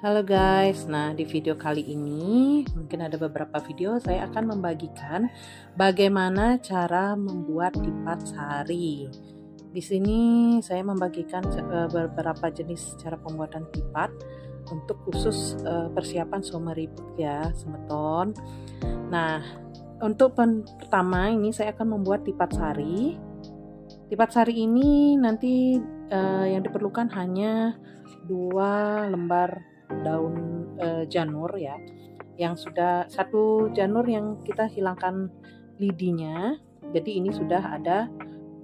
Halo guys, nah di video kali ini mungkin ada beberapa video saya akan membagikan bagaimana cara membuat lipat sari. Di sini saya membagikan beberapa jenis cara pembuatan lipat untuk khusus persiapan someriput ya, semeton. Nah, untuk pertama ini saya akan membuat lipat sari. Lipat sari ini nanti yang diperlukan hanya 2 lembar daun janur ya, yang sudah satu janur yang kita hilangkan lidinya, jadi ini sudah ada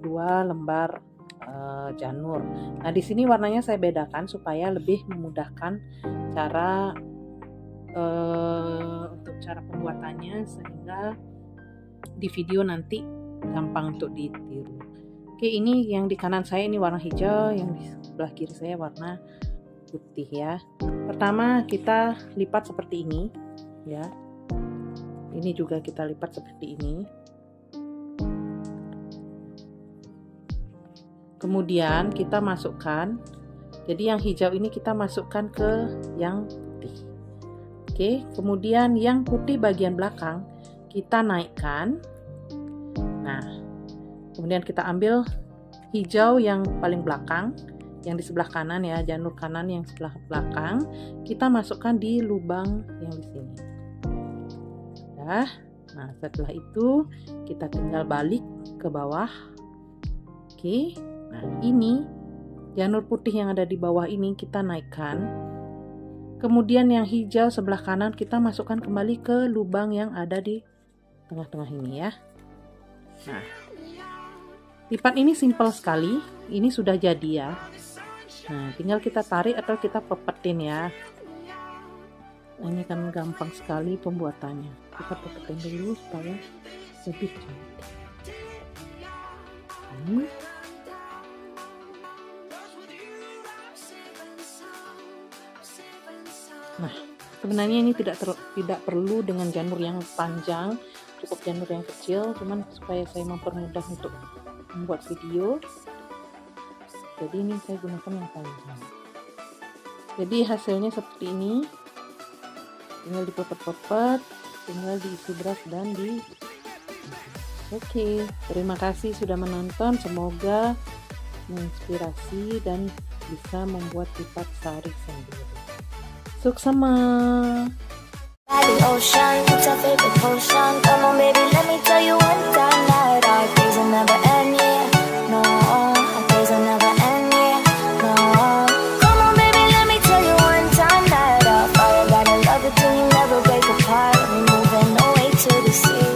2 lembar janur. Nah di sini warnanya saya bedakan supaya lebih memudahkan cara untuk cara pembuatannya, sehingga di video nanti gampang untuk ditiru. Oke, ini yang di kanan saya ini warna hijau, yang di sebelah kiri saya warna putih ya. Pertama kita lipat seperti ini ya, ini juga kita lipat seperti ini. Kemudian kita masukkan, jadi yang hijau ini kita masukkan ke yang putih. Oke, kemudian yang putih bagian belakang kita naikkan. Nah, kemudian kita ambil hijau yang paling belakang, yang di sebelah kanan ya, janur kanan yang sebelah belakang, kita masukkan di lubang yang di sini. Nah, setelah itu kita tinggal balik ke bawah. Oke, nah ini janur putih yang ada di bawah ini kita naikkan. Kemudian yang hijau sebelah kanan kita masukkan kembali ke lubang yang ada di tengah-tengah ini ya. Nah, lipat ini simpel sekali, ini sudah jadi ya. Nah, tinggal kita tarik atau kita pepetin ya. Ini kan gampang sekali pembuatannya. Kita pepetin dulu supaya lebih cantik. Nah, sebenarnya ini tidak perlu dengan janur yang panjang, cukup janur yang kecil, cuman supaya saya mempermudah untuk membuat video, jadi ini saya gunakan yang panjang. Jadi hasilnya seperti ini, tinggal dipepet-pepet, tinggal diisi beras dan di. Oke, terima kasih sudah menonton, semoga menginspirasi dan bisa membuat lipat sari sendiri. Suksema. Ocean, it's our favorite potion. Come on baby, let me tell you one time that our days will never end, yeah. No, our days will never end, yeah. No, come on baby, let me tell you one time that our fire gotta love it till you never break apart. We're moving away to the sea.